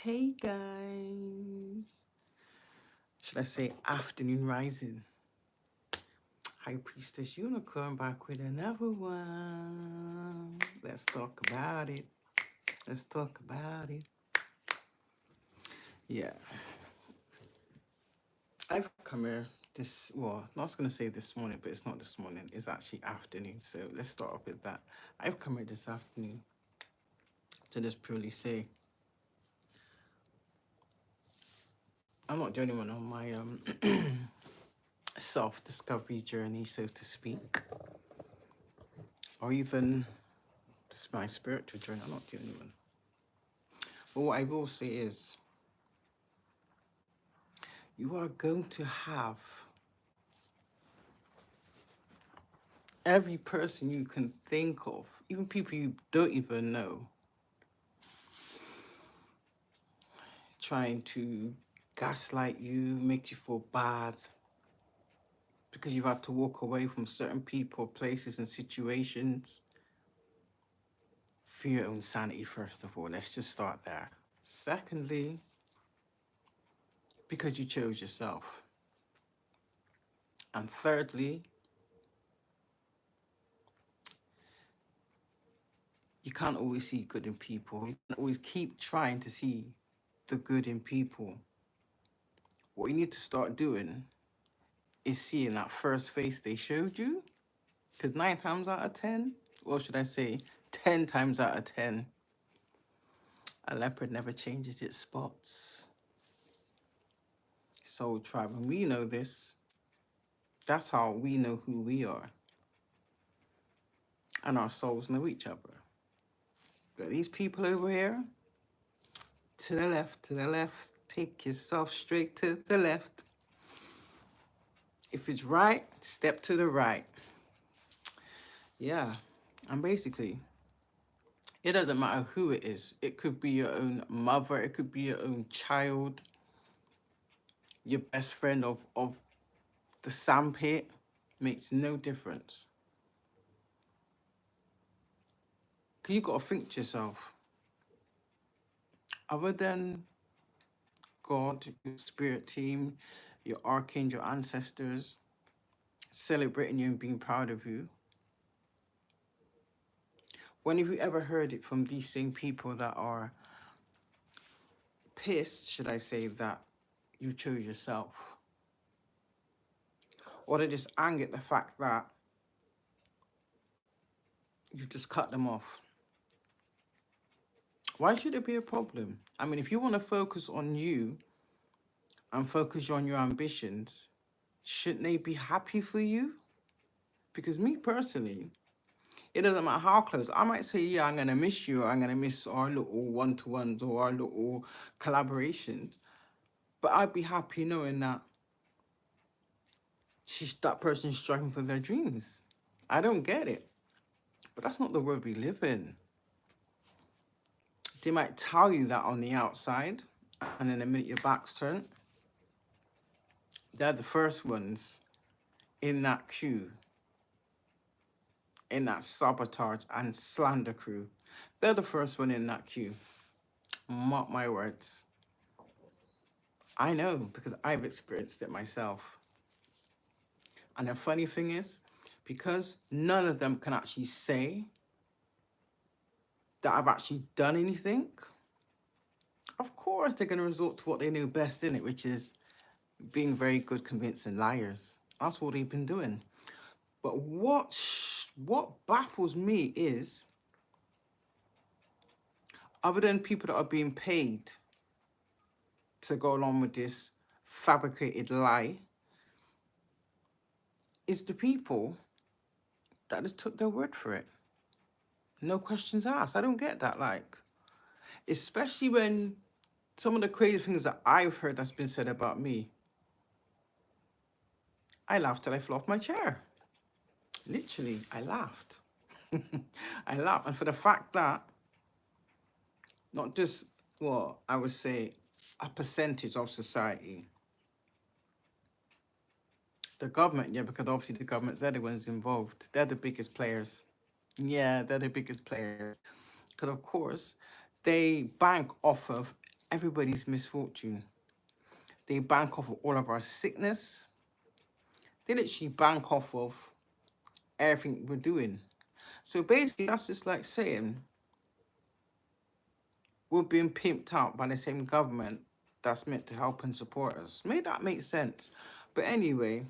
Hey guys, should I say afternoon rising? High Priestess Unicorn back with another one. Let's talk about it. Let's talk about it. Yeah, I've come here I was going to say this morning, but it's not this morning. It's actually afternoon. So let's start off with that. I've come here this afternoon to just purely say I'm not the only one on my self-discovery journey, so to speak, or even my spiritual journey. I'm not the only one. But what I will say is, you are going to have every person you can think of, even people you don't even know, trying to gaslight you, make you feel bad because you've had to walk away from certain people, places, and situations for your own sanity, first of all. Let's just start there. Secondly, because you chose yourself. And thirdly, you can't always see good in people. You can't always keep trying to see the good in people. What you need to start doing is seeing that first face they showed you. Because 9 times out of 10, or should I say 10 times out of 10, a leopard never changes its spots. Soul tribe, and we know this. That's how we know who we are. And our souls know each other. But these people over here, to the left, take yourself straight to the left. If it's right, step to the right. Yeah, and basically, it doesn't matter who it is. It could be your own mother, it could be your own child, your best friend of the sandpit. Makes no difference. Because you got to think to yourself, other than God, your spirit team, your archangel ancestors, celebrating you and being proud of you, when have you ever heard it from these same people that are pissed, should I say, that you chose yourself? Or they just angry at the fact that you just cut them off? Why should it be a problem? I mean, if you want to focus on you and focus on your ambitions, shouldn't they be happy for you? Because me personally, it doesn't matter how close. I might say, yeah, I'm going to miss you. Or I'm going to miss our little one-to-ones or our little collaborations. But I'd be happy knowing that that person's striving for their dreams. I don't get it. But that's not the world we live in. They might tell you that on the outside, and then the minute your back's turned, they're the first ones in that queue, in that sabotage and slander crew. They're the first one in that queue. Mark my words. I know because I've experienced it myself. And the funny thing is, because none of them can actually say that I've actually done anything, of course they're going to resort to what they know best in it, which is being very good, convincing liars. That's what they've been doing. But what baffles me is, other than people that are being paid to go along with this fabricated lie, is the people that just took their word for it. No questions asked. I don't get that. Like, especially when some of the crazy things that I've heard that's been said about me, I laughed till I fell off my chair. Literally, I laughed. I laughed. And for the fact that not just, well, I would say a percentage of society, the government, yeah, because obviously the government, they're the ones involved. They're the biggest players. Yeah, they're the biggest players. Because, of course, they bank off of everybody's misfortune. They bank off of all of our sickness. They literally bank off of everything we're doing. So basically, that's just like saying we're being pimped out by the same government that's meant to help and support us. May that make sense? But anywho,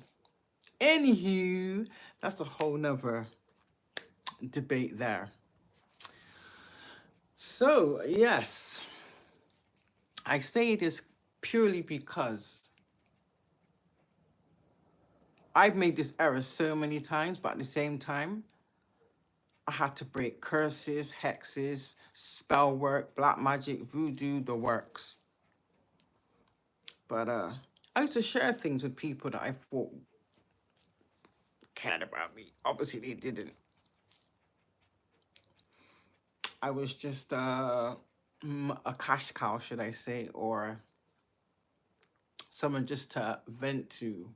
that's a whole nother debate there. So, yes, I say this purely because I've made this error so many times, but at the same time, I had to break curses, hexes, spell work, black magic, voodoo, the works. But I used to share things with people that I thought cared about me. Obviously, they didn't. I was just a cash cow, should I say, or someone just to vent to,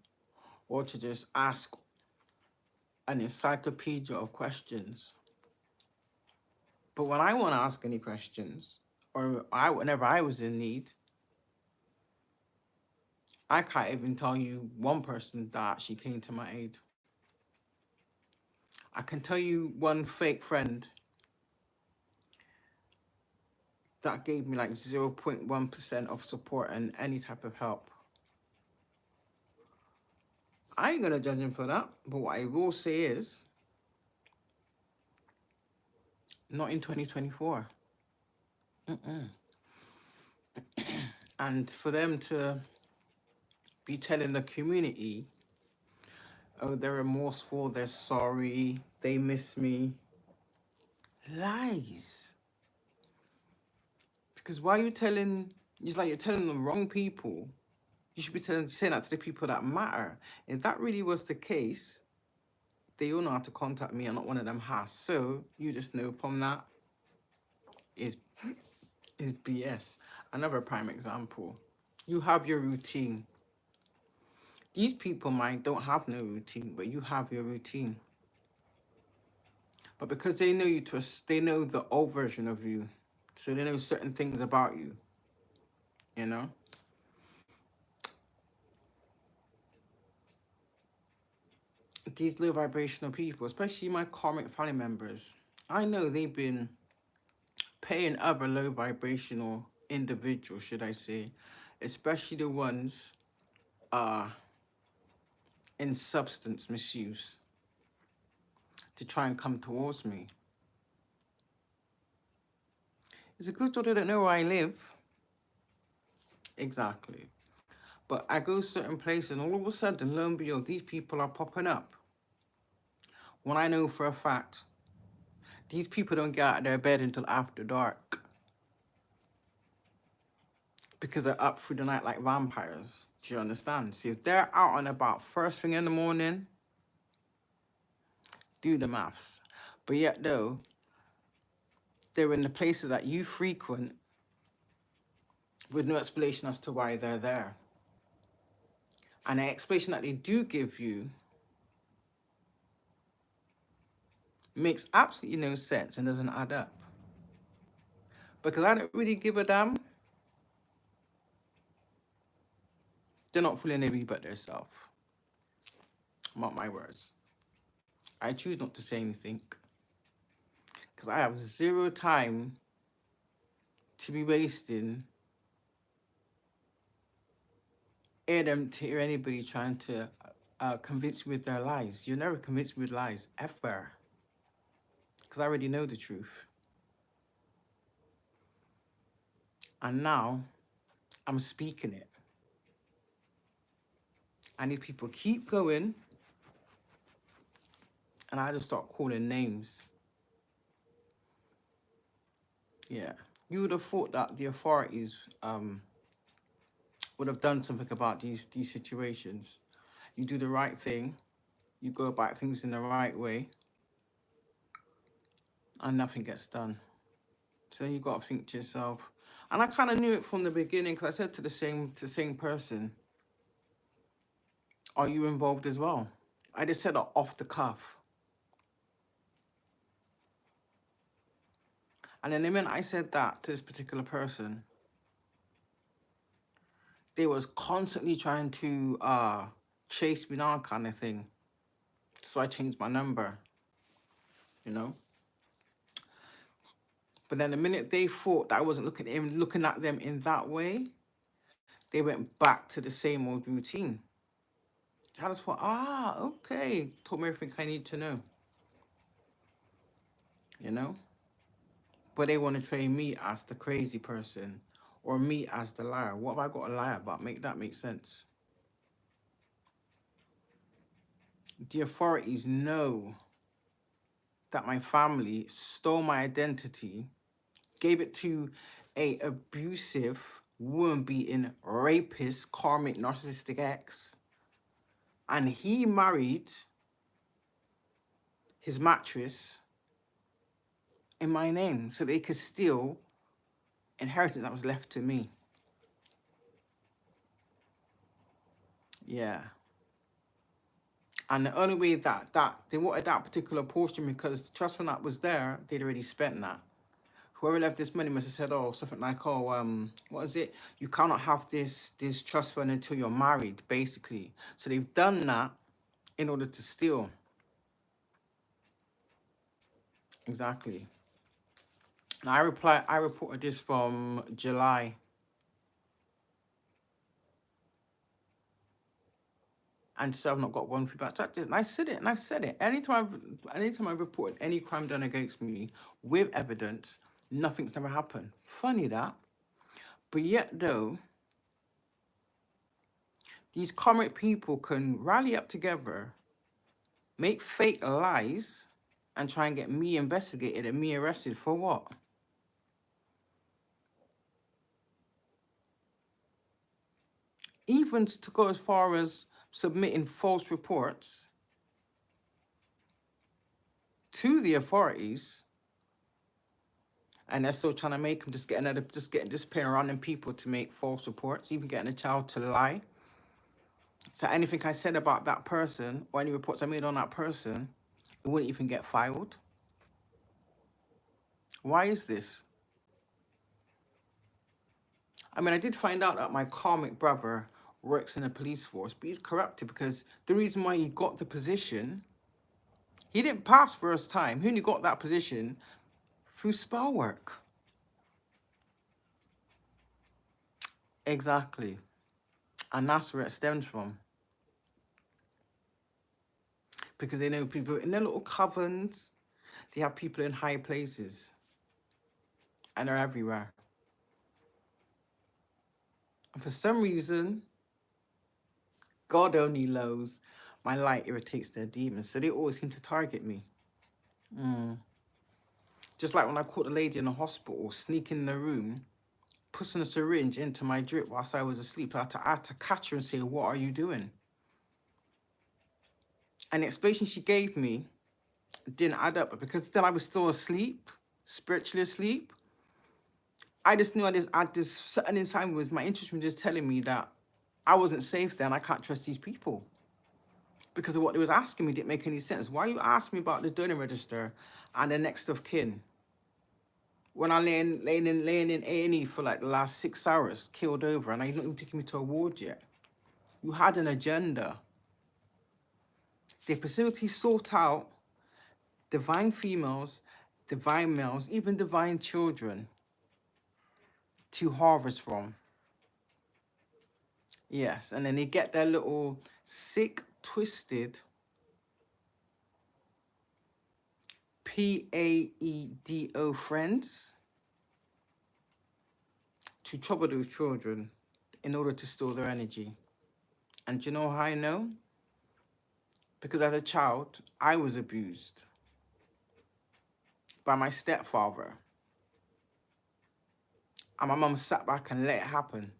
or to just ask an encyclopedia of questions. But when I want to ask any questions, or whenever I was in need, I can't even tell you one person that actually came to my aid. I can tell you one fake friend that gave me like 0.1% of support and any type of help. I ain't gonna judge him for that, but what I will say is, not in 2024. And for them to be telling the community, oh, they're remorseful, they're sorry, they miss me. Lies. Because why are you telling, it's like you're telling the wrong people. You should be saying that to the people that matter. If that really was the case, they all know how to contact me and not one of them has. So you just know from that is BS. Another prime example. You have your routine. These people don't have no routine, but you have your routine. But because they know you they know the old version of you. So they know certain things about you. You know? These low vibrational people, especially my karmic family members, I know they've been paying other low vibrational individuals, should I say, especially the ones in substance misuse, to try and come towards me. It's a good job they don't know where I live. Exactly. But I go certain places and all of a sudden, lo and behold, these people are popping up. When I know for a fact, these people don't get out of their bed until after dark. Because they're up through the night like vampires. Do you understand? See, if they're out and about first thing in the morning, do the maths. But yet though, they're in the places that you frequent with no explanation as to why they're there. And the explanation that they do give you makes absolutely no sense and doesn't add up. Because I don't really give a damn. They're not fooling anybody but themselves. Mark my words. I choose not to say anything. Because I have zero time to be wasting to hear anybody trying to convince me with their lies. You'll never convince me with lies, ever. Because I already know the truth. And now, I'm speaking it. And these people keep going, and I just start calling names. Yeah. You would have thought that the authorities would have done something about these situations. You do the right thing, you go about things in the right way, and nothing gets done. So you got to think to yourself. And I kind of knew it from the beginning, because I said to the same person, are you involved as well? I just said it off the cuff. And then the minute I said that to this particular person, They was constantly trying to chase me down kind of thing. So I changed my number, you know. But then the minute they thought that I wasn't looking at them in that way, they went back to the same old routine. I just thought, okay, told me everything I need to know, you know. But they want to train me as the crazy person or me as the liar. What have I got to lie about? Make that make sense. The authorities know that my family stole my identity, gave it to a abusive, woman-beating, rapist, karmic, narcissistic ex, and he married his mattress in my name so they could steal inheritance that was left to me. Yeah. And the only way that they wanted that particular portion, because the trust fund that was there, they'd already spent that. Whoever left this money must have said, oh, something like, oh, what is it? You cannot have this trust fund until you're married, basically. So they've done that in order to steal. Exactly. And I reported this from July. And still I've not got one feedback. And I said it, and I've said it. Anytime I've reported any crime done against me with evidence, nothing's never happened. Funny that. But yet though, these comic people can rally up together, make fake lies, and try and get me investigated and me arrested for what? Even to go as far as submitting false reports to the authorities, and they're still trying to make them just getting this pair of random people to make false reports, even getting a child to lie. So anything I said about that person or any reports I made on that person, it wouldn't even get filed. Why is this? I mean, I did find out that my karmic brother works in the police force, but he's corrupted because the reason why he got the position, he didn't pass first time. He only got that position through spell work. Exactly. And that's where it stems from. Because they know people in their little covens, they have people in high places. And they're everywhere. And for some reason, God only knows, my light irritates their demons. So they always seem to target me. Just like when I caught a lady in the hospital, sneaking in the room, pushing a syringe into my drip whilst I was asleep. I had to catch her and say, what are you doing? And the explanation she gave me didn't add up. But because then I was still asleep, spiritually asleep, I just knew I had this certain inside was my intuition just telling me that I wasn't safe there and I can't trust these people. Because of what they was asking me didn't make any sense. Why you asking me about the donor register and the next of kin? When I laying in A&E for like the last 6 hours, killed over, and you're not even taking me to a ward yet. You had an agenda. They specifically sought out divine females, divine males, even divine children to harvest from. Yes, and then they get their little sick, twisted PAEDO friends to trouble those children in order to steal their energy. And do you know how I know? Because as a child, I was abused by my stepfather. And my mum sat back and let it happen.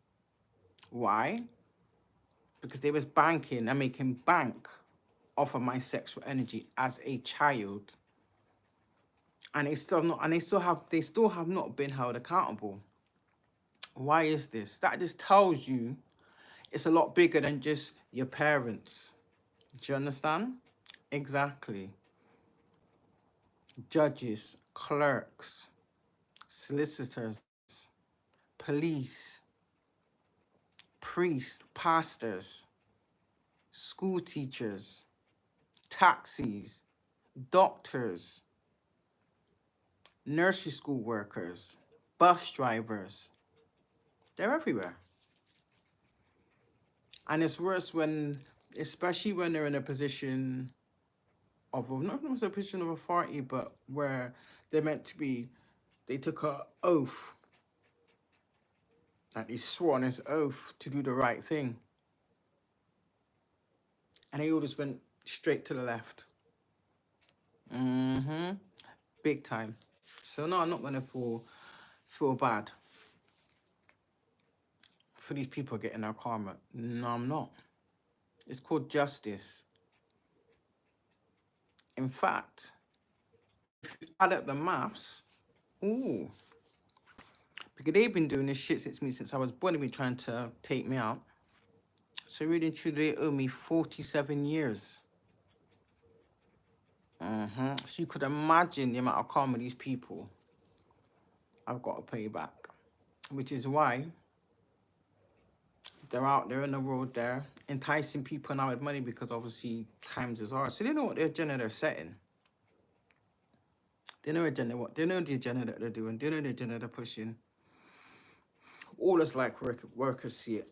Why? Because they was banking and making bank off of my sexual energy as a child. And they still have not been held accountable. Why is this? That just tells you it's a lot bigger than just your parents. Do you understand? Exactly. Judges, clerks, solicitors, police, priests, pastors, school teachers, taxis, doctors, nursery school workers, bus drivers. They're everywhere. And it's worse when, especially when they're in a position of, not a position of authority, but where they're meant to be, they took an oath, like they swore on this oath to do the right thing. And they all just went straight to the left. Big time. So no, I'm not gonna feel bad for these people getting their karma. No, I'm not. It's called justice. In fact, if you add up the maths, ooh, because they've been doing this shit since I was born. They've been trying to take me out. So really and truly, they owe me 47 years. So you could imagine the amount of karma these people I've got to pay back. Which is why they're out there in the world there, enticing people now with money, because obviously times is hard. So they know what the agenda they're setting. They know the agenda that they're doing. They know the agenda they're pushing. All us like workers see it.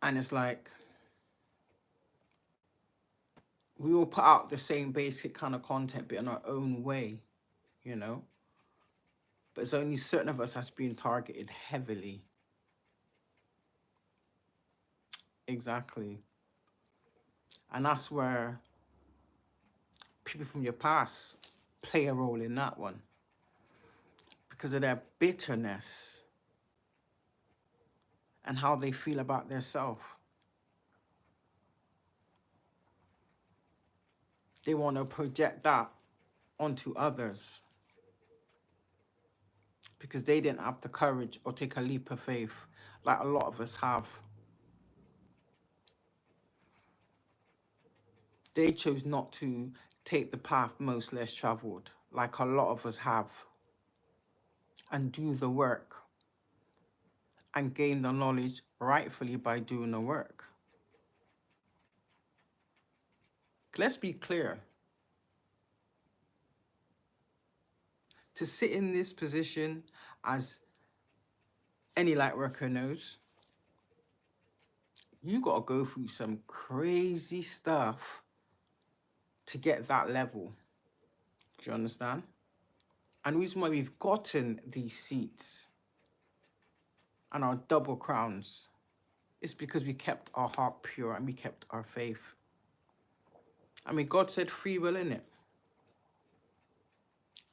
And it's like, we all put out the same basic kind of content, but in our own way, you know? But it's only certain of us that's being targeted heavily. Exactly. And that's where people from your past play a role in that one. Because of their bitterness and how they feel about their self. They want to project that onto others because they didn't have the courage or take a leap of faith like a lot of us have. They chose not to take the path most less traveled, like a lot of us have, and do the work and gain the knowledge rightfully by doing the work. Let's be clear. To sit in this position, as any light worker knows, you got to go through some crazy stuff to get that level. Do you understand? And the reason why we've gotten these seats and our double crowns is because we kept our heart pure and we kept our faith. I mean, God said free will, innit?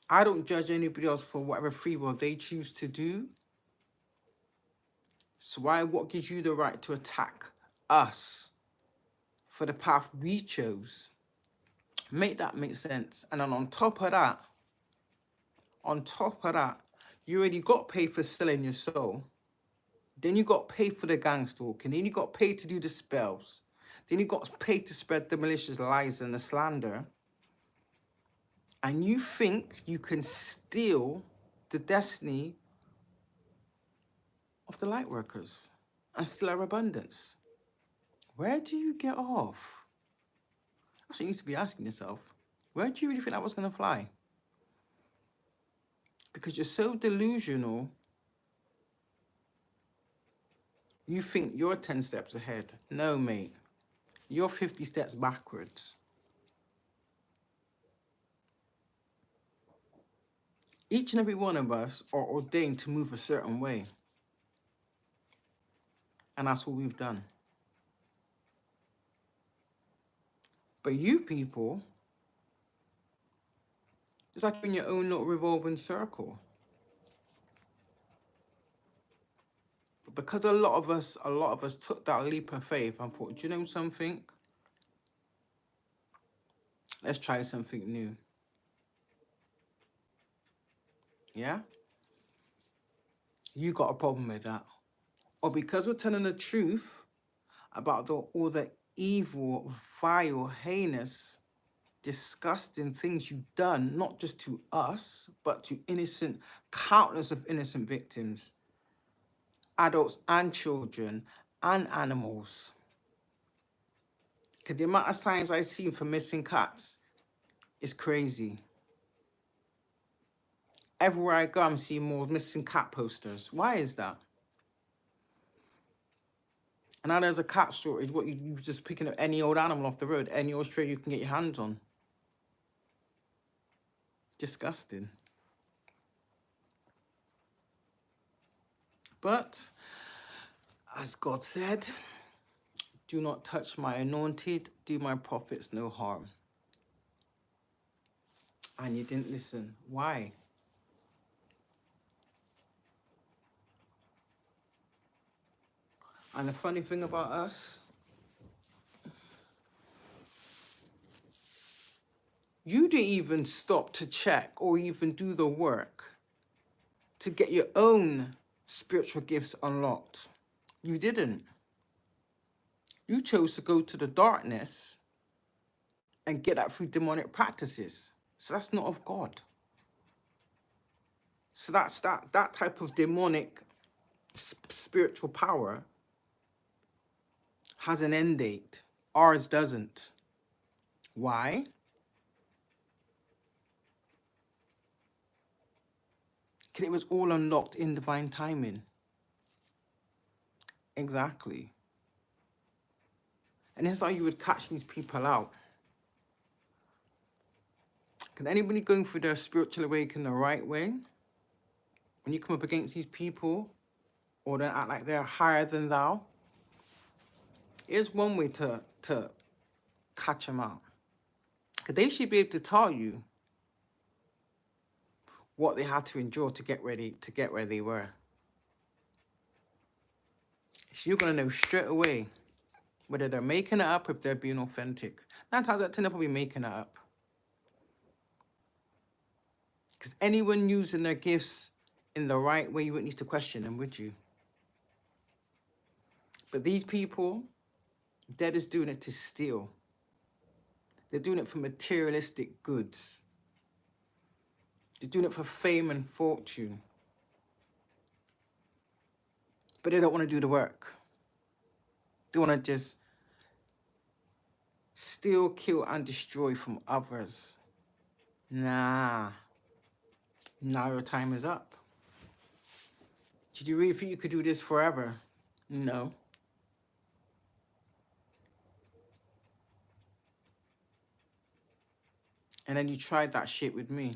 I don't judge anybody else for whatever free will they choose to do. So what gives you the right to attack us for the path we chose? Make that make sense. And then on top of that, you already got paid for selling your soul. Then you got paid for the gang stalking. Then you got paid to do the spells. Then you got paid to spread the malicious lies and the slander. And you think you can steal the destiny of the light workers and still have abundance. Where do you get off? That's what you need to be asking yourself. Where do you really think that was going to fly? Because you're so delusional, you think you're 10 steps ahead. No, mate. You're 50 steps backwards. Each and every one of us are ordained to move a certain way. And that's what we've done. But you people, it's like in your own little revolving circle. But because a lot of us took that leap of faith and thought, do you know something? Let's try something new. Yeah? You got a problem with that. Or because we're telling the truth about all the evil, vile, heinous, disgusting things you've done, not just to us, but to countless of innocent victims. adults and children and animals. Because the amount of times I've seen for missing cats is crazy. Everywhere I go, I'm seeing more missing cat posters. Why is that? And now there's a cat shortage. What, you just picking up any old animal off the road, any old stray you can get your hands on. Disgusting. But as God said, do not touch my anointed, do my prophets no harm. And you didn't listen. Why? And the funny thing about us, you didn't even stop to check or even do the work to get your own spiritual gifts unlocked. You didn't. You chose to go to the darkness and get that through demonic practices. So that's not of God. So that's that type of demonic spiritual power has an end date. Ours doesn't. Why? Because it was all unlocked in divine timing. Exactly. And this is how you would catch these people out. Can anybody going through their spiritual awakening the right way, when you come up against these people, or they act like they're higher than thou, here's one way to catch them out. Because they should be able to tell you what they had to endure to get ready, to get where they were. So you're going to know straight away whether they're making it up, if they're being authentic. 9 times out of 10, they'll probably making it up. Because anyone using their gifts in the right way, you wouldn't need to question them, would you? But these people, they're just doing it to steal. They're doing it for materialistic goods. They're doing it for fame and fortune. But they don't want to do the work. They want to just steal, kill, and destroy from others. Nah. Now your time is up. Did you really think you could do this forever? No. And then you tried that shit with me.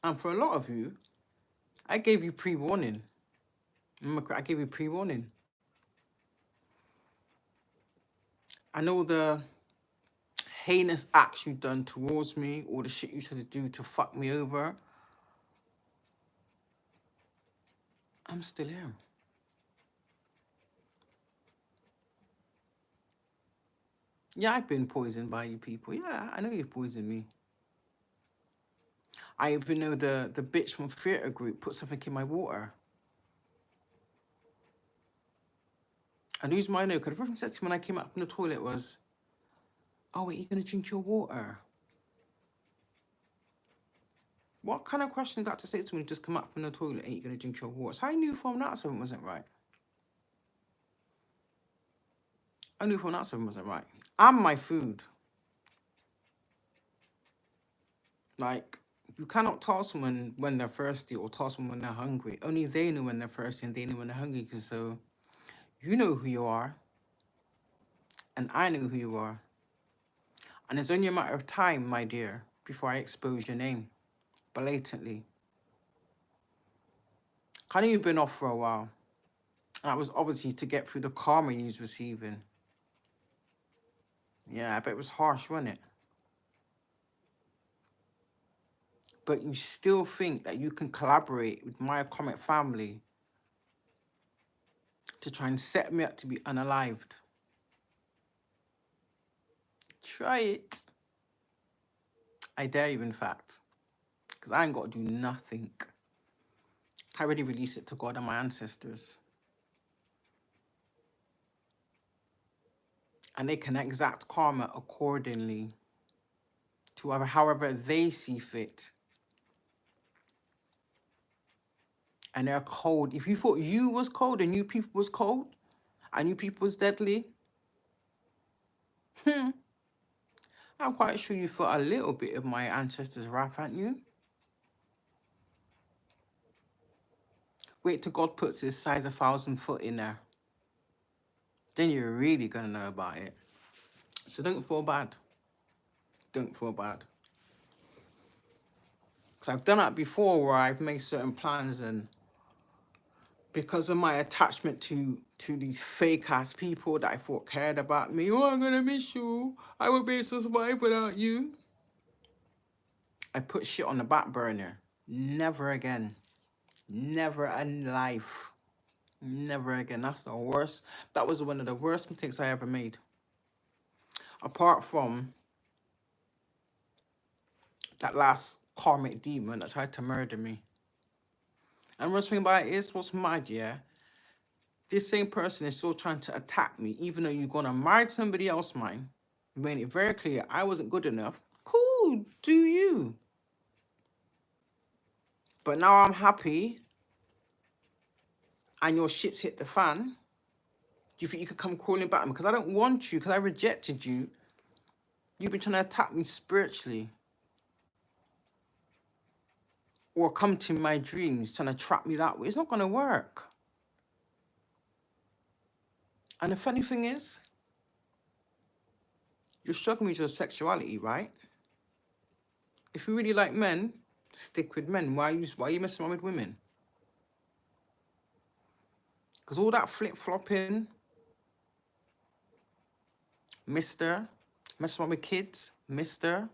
And for a lot of you, I gave you pre-warning. I gave you pre-warning. I know the heinous acts you've done towards me, or the shit you tried to do to fuck me over. I'm still here. Yeah, I've been poisoned by you people. Yeah, I know you've poisoned me. I even know the bitch from theatre group put something in my water. And who's my know? Because the first thing said to me when I came out from the toilet was, "Oh, wait, you gonna drink your water?" What kind of question is that to say to me? Just come out from the toilet, ain't you gonna drink your water? So I knew from that something wasn't right. I knew from that something wasn't right. And my food. Like, you cannot tell someone when they're thirsty or tell someone when they're hungry. Only they know when they're thirsty and they know when they're hungry. So you know who you are. And I know who you are. And it's only a matter of time, my dear, before I expose your name blatantly. I know you've been off for a while. And that was obviously to get through the karma you was receiving. Yeah, I bet it was harsh, wasn't it? But you still think that you can collaborate with my comic family to try and set me up to be unalived. Try it. I dare you, in fact. Because I ain't got to do nothing. I already released it to God and my ancestors. And they can exact karma accordingly to however they see fit. And they're cold. If you thought you was cold and you people was cold and you people was deadly, I'm quite sure you felt a little bit of my ancestors' wrath, haven't you? Wait till God puts his size 1,000 foot in there. Then you're really gonna know about it. So don't feel bad. Don't feel bad. Because I've done that before where I've made certain plans, and because of my attachment to these fake ass people that I thought cared about me, oh, I'm gonna miss you, I will be able to survive without you, I put shit on the back burner. Never again. Never in life. Never again. That's the worst. That was one of the worst mistakes I ever made. Apart from that last karmic demon that tried to murder me. And worst thing about it is, what's mad, yeah? This same person is still trying to attack me, even though you're gonna marry somebody else, mine. Made it very clear I wasn't good enough. Cool, do you? But now I'm happy and your shit's hit the fan. Do you think you could come crawling back? Because I don't want you, because I rejected you. You've been trying to attack me spiritually. Or come to my dreams trying to trap me that way. It's not gonna work. And the funny thing is, you're struggling with your sexuality, right? If you really like men, stick with men. Why are you messing around with women? Because all that flip-flopping, mister, messing around with kids, mister.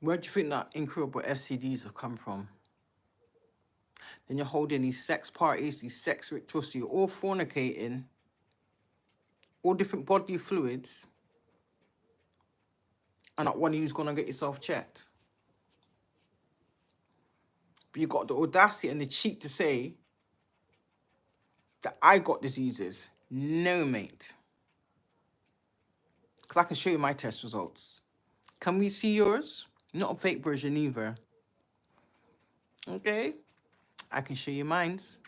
Where do you think that incurable STDs have come from? Then you're holding these sex parties, these sex rituals, so you're all fornicating, all different bodily fluids, and not one of you's gonna get yourself checked. But you got the audacity and the cheek to say that I got diseases. No, mate. Because I can show you my test results. Can we see yours? Not a fake version either. Okay? I can show you mine's.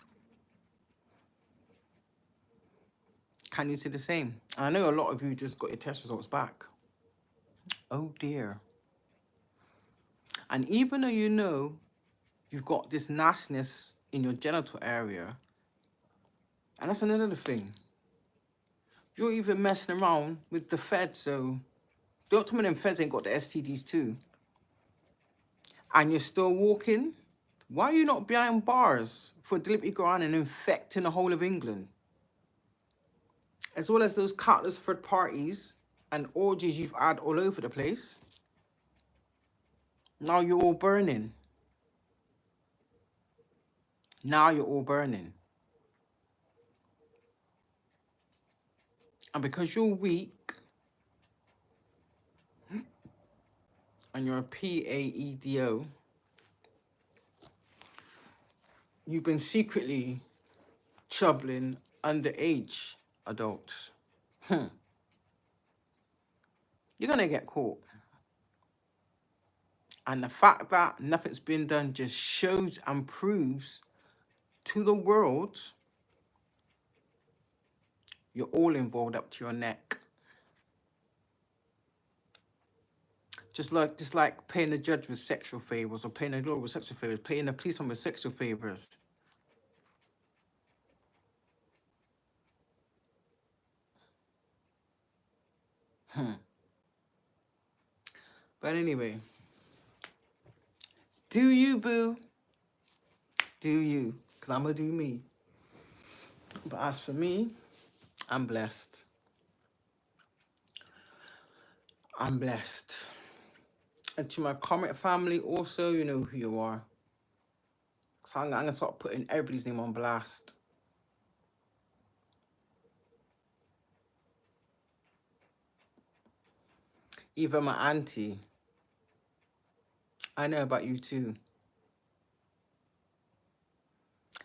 Can you see the same? And I know a lot of you just got your test results back. Oh dear. And even though you know you've got this nastiness in your genital area, and that's another thing, you're even messing around with the feds, so don't tell me them feds ain't got the STDs too. And you're still walking? Why are you not behind bars for deliberately going and infecting the whole of England? As well as those countless third parties and orgies you've had all over the place. Now you're all burning. Now you're all burning. And because you're weak and you're a PAEDO, you've been secretly troubling underage adults. You're gonna get caught. And the fact that nothing's been done just shows and proves to the world you're all involved up to your neck. Just like paying the judge with sexual favors, or paying the lawyer with sexual favors, paying the policeman with sexual favors. But anyway, do you, boo? Do you? Because I'm going to do me. But as for me, I'm blessed. I'm blessed. And to my comment family, also, you know who you are. So I'm going to start putting everybody's name on blast. Even my auntie. I know about you too.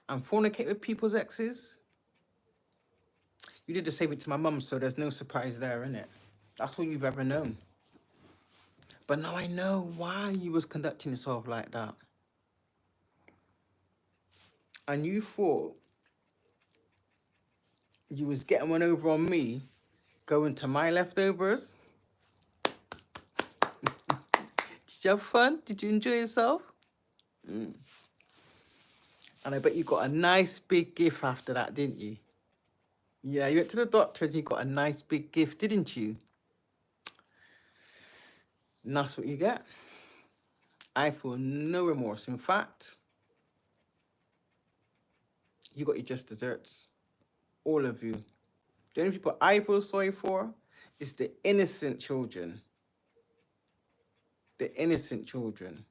And fornicate with people's exes. You did the same to my mum, so there's no surprise there, innit? That's all you've ever known. But now I know why you was conducting yourself like that. and you thought you was getting one over on me, going to my leftovers. Did you have fun? Did you enjoy yourself? And I bet you got a nice big gift after that, didn't you? Yeah, you went to the doctor and you got a nice big gift, didn't you? And that's what you get. I feel no remorse. In fact, you got your just desserts. All of you. The only people I feel sorry for is the innocent children. The innocent children.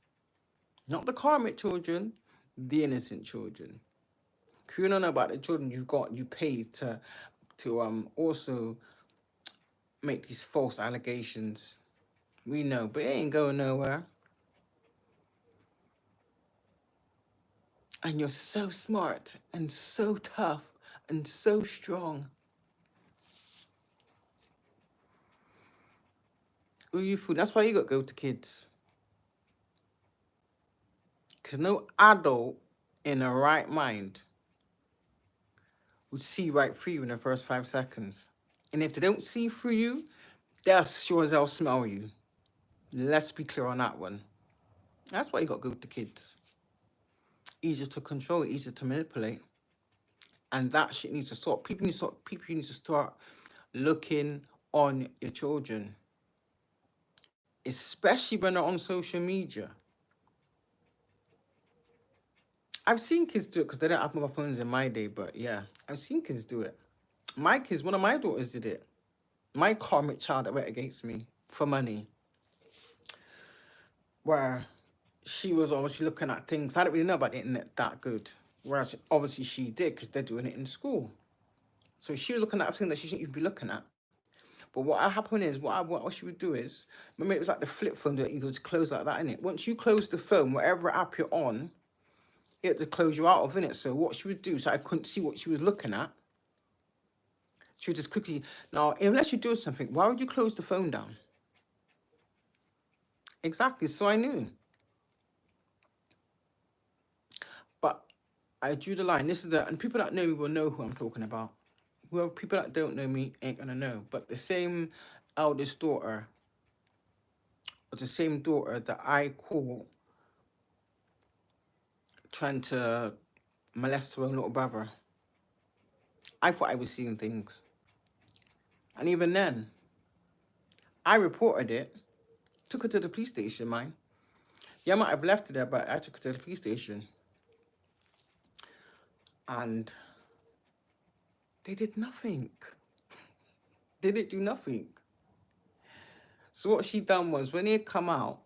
Not the karmic children, the innocent children. You don't know about the children you pay to also make these false allegations. We know, but it ain't going nowhere. And you're so smart and so tough and so strong. Who you fool? That's why you got to go to kids. Because no adult in a right mind would see right through you in the first 5 seconds. And if they don't see through you, they'll sure as hell smell you. Let's be clear on that one. That's why you got to go to kids. Easier to control, easier to manipulate. And that shit needs to stop. People need to start looking on your children. Especially when they're on social media. I've seen kids do it because they don't have mobile phones in my day, but yeah, I've seen kids do it. My kids, one of my daughters did it. My karmic child that went against me for money. Where she was obviously looking at things. I don't really know about the internet that good. Whereas obviously she did because they're doing it in school. So she was looking at things that she shouldn't even be looking at. But what happened is, what she would do is, remember it was like the flip phone that you could just close like that, innit? Once you close the phone, whatever app you're on, it had to close you out of, innit? So what she would do, so I couldn't see what she was looking at, she would just quickly, now, unless you do something, why would you close the phone down? Exactly, so I knew. But I drew the line. This is and people that know me will know who I'm talking about. Well, people that don't know me ain't gonna know. But the same eldest daughter, or the same daughter that I caught trying to molest her own little brother, I thought I was seeing things. And even then, I reported it, took her to the police station, man. Yeah, I might have left her there, but I took her to the police station. And they did nothing. They didn't do nothing. So what she done was, when he come out,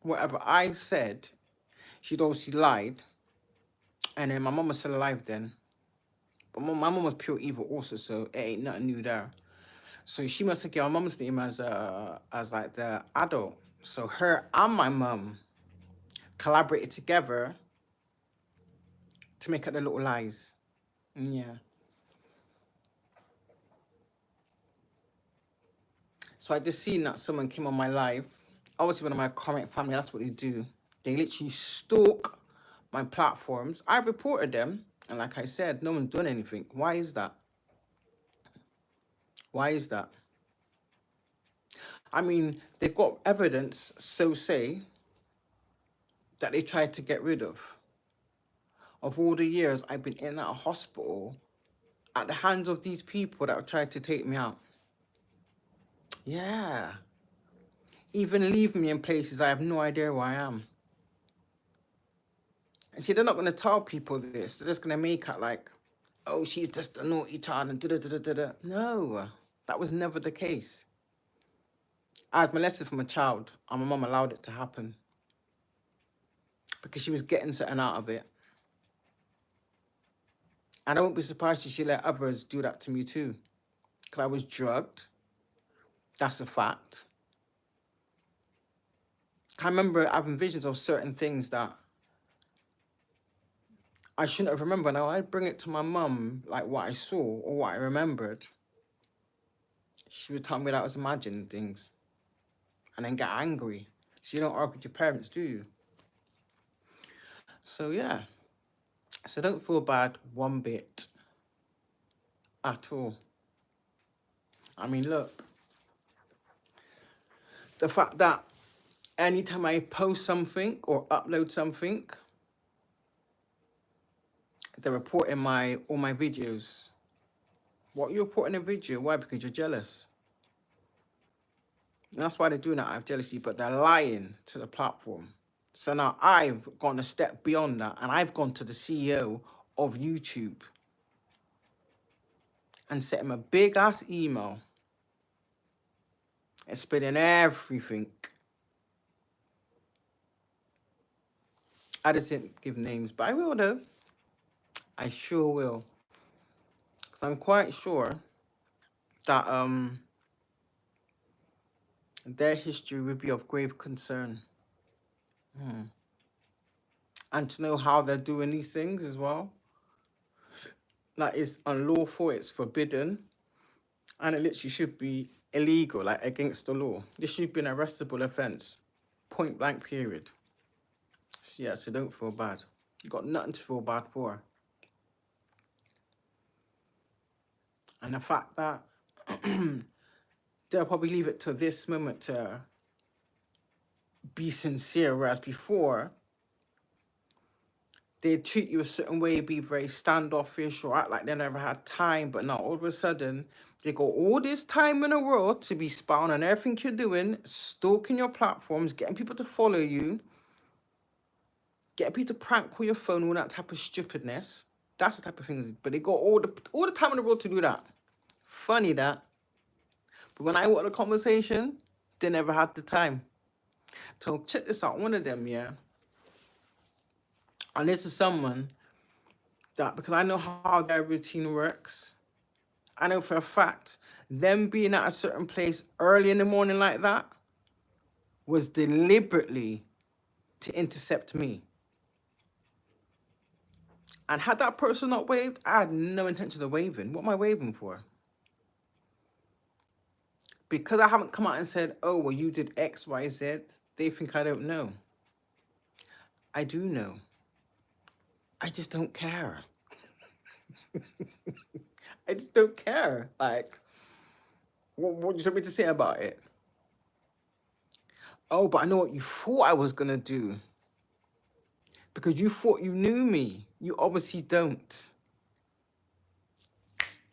whatever I said, she'd obviously lied. And then my mum was still alive then. But my mum was pure evil also, so it ain't nothing new there. So she must have given my mum's name as like the adult. So her and my mum collaborated together to make up the little lies. Yeah. So I just seen that someone came on my live. Obviously, one of my current family, that's what they do. They literally stalk my platforms. I've reported them. And like I said, no one's done anything. Why is that? Why is that? I mean, they've got evidence, so say, that they tried to get rid of all the years I've been in and out of hospital at the hands of these people that have tried to take me out. Yeah. Even leave me in places I have no idea where I am. And see, they're not going to tell people this. They're just going to make it like, oh, she's just a naughty child and da-da-da-da-da. No, that was never the case. I was molested from a child, and my mum allowed it to happen because she was getting something out of it. And I won't be surprised if she let others do that to me too. Because I was drugged. That's a fact. I remember having visions of certain things that I shouldn't have remembered. Now I'd bring it to my mum, like what I saw or what I remembered. She would tell me that I was imagining things and then get angry. So you don't argue with your parents, do you? So yeah. So don't feel bad one bit at all. I mean, look, the fact that anytime I post something or upload something, they're reporting all my videos. What, you're reporting a video? Why? Because you're jealous. And that's why they're doing that out of jealousy, but they're lying to the platform. So now I've gone a step beyond that, and I've gone to the CEO of YouTube and sent him a big ass email explaining everything. I just didn't give names, but I will though. I sure will. Because I'm quite sure that their history would be of grave concern. And to know how they're doing these things as well. Like, it's unlawful, it's forbidden, and it literally should be illegal, like against the law. This should be an arrestable offence. Point blank period. So yeah, so don't feel bad. You got nothing to feel bad for. And the fact that they'll probably leave it to this moment to be sincere, whereas before they'd treat you a certain way, be very standoffish or act like they never had time, but now all of a sudden they got all this time in the world to be spying on everything you're doing, stalking your platforms, getting people to follow you, getting people to prank call your phone, all that type of stupidness. That's the type of things. But they got all the time in the world to do that. Funny that. But when I want a conversation, they never had the time. So check this out. One of them, yeah. And this is someone that, because I know how their routine works, I know for a fact, them being at a certain place early in the morning like that was deliberately to intercept me. And had that person not waved, I had no intention of waving. What am I waving for? Because I haven't come out and said, oh, well, you did X, Y, Z, they think I don't know. I do know. I just don't care. I just don't care. Like, what do you want me to say about it? Oh, but I know what you thought I was going to do. Because you thought you knew me. You obviously don't.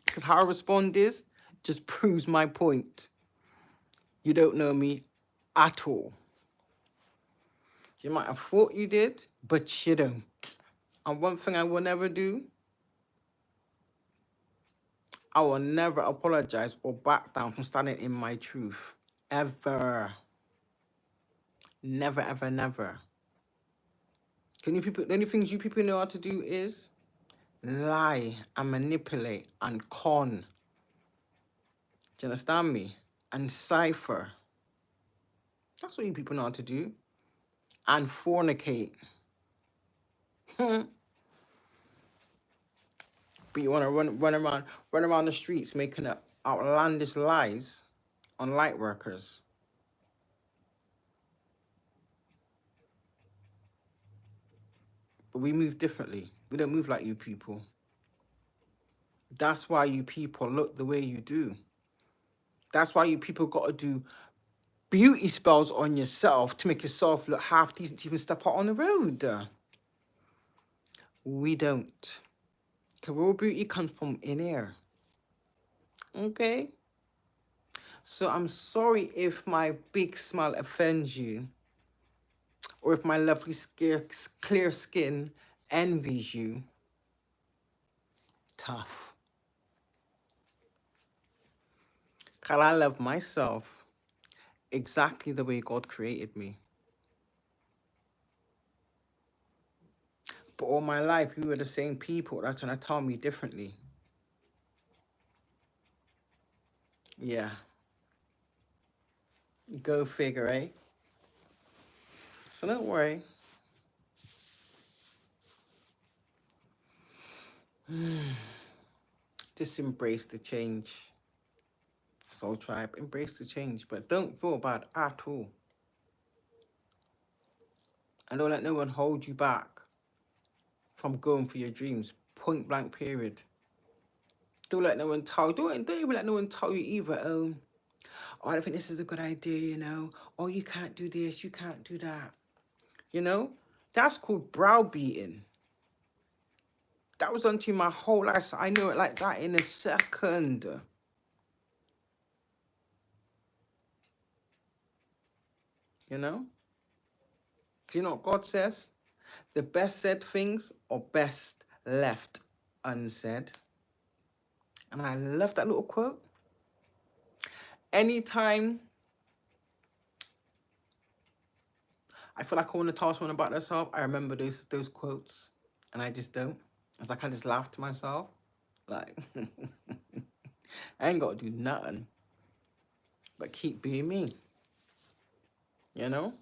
Because how I respond is just proves my point. You don't know me at all. You might have thought you did, but you don't. And one thing I will never do, I will never apologize or back down from standing in my truth. Ever. Never, ever, never. The only things you people know how to do is lie and manipulate and con. Do you understand me? And cipher. That's what you people know how to do. And fornicate. But you want to run around the streets making up outlandish lies on light workers. But we move differently. We don't move like you people. That's why you people look the way you do. That's why you people got to do beauty spells on yourself to make yourself look half decent to even step out on the road. We don't. Because real beauty comes from in here. Okay? So I'm sorry if my big smile offends you, or if my lovely clear skin envies you. Tough. Because I love myself exactly the way God created me. But all my life, we were the same people that's trying to tell me differently. Yeah. Go figure, eh? So don't worry. Just embrace the change. Soul Tribe, embrace the change, but don't feel bad at all. And don't let no one hold you back from going for your dreams. Point blank period. Don't let no one tell you. Don't even let no one tell you either. Oh, I don't think this is a good idea, you know. Oh, you can't do this, you can't do that. You know? That's called browbeating. That was onto my whole life. So I knew it like that in a second. You know? Do you know what God says? The best said things are best left unsaid. And I love that little quote. Anytime I feel like I want to tell someone about themselves, I remember those quotes, and I just don't. It's like I just laugh to myself. Like, I ain't got to do nothing but keep being me. You know?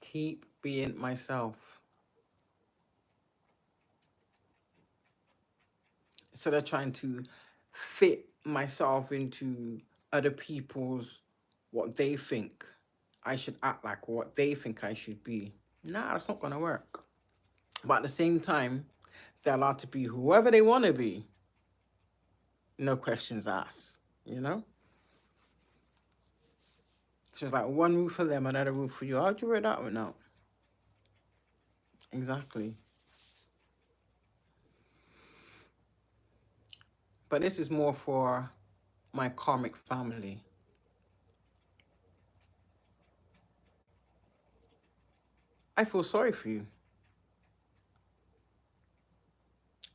Keep being myself. Instead of trying to fit myself into other people's what they think I should act like, or what they think I should be. Nah, that's not gonna work. But at the same time, they're allowed to be whoever they want to be. No questions asked, you know? So it's like one roof for them, another roof for you. How'd you work that one out? Exactly. But this is more for my karmic family. I feel sorry for you.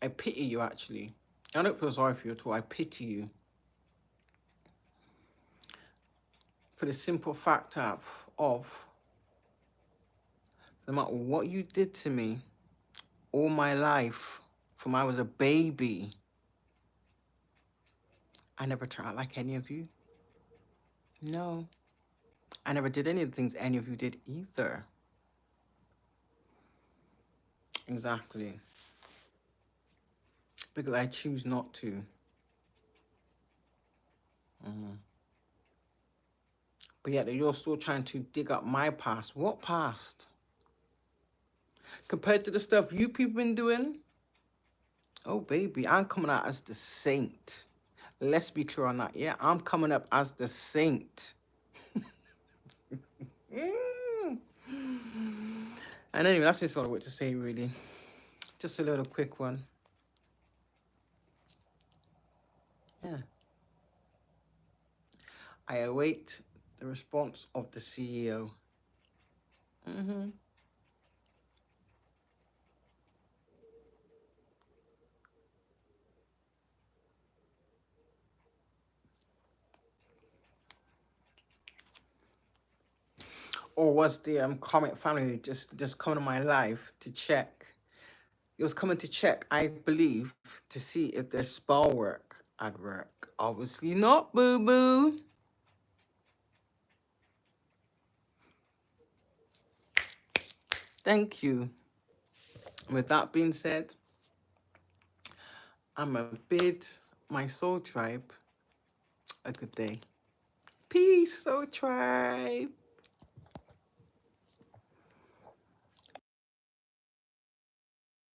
I pity you, actually. I don't feel sorry for you at all. I pity you. For the simple fact of no matter what you did to me all my life, from I was a baby, I never turned out like any of you. No. I never did any of the things any of you did either. Exactly. Because I choose not to. But yet you're still trying to dig up my past. What past? Compared to the stuff you people been doing? Oh, baby, I'm coming out as the saint. Let's be clear on that, yeah? I'm coming up as the saint. And anyway, that's just all I want to say, really. Just a little quick one. Yeah. I await the response of the CEO. Or was the comic family just coming to my life to check? It was coming to check, I believe, to see if their spell work at work. Obviously not, boo-boo. Thank you. With that being said, I'm a bid my soul tribe a good day. Peace, soul tribe.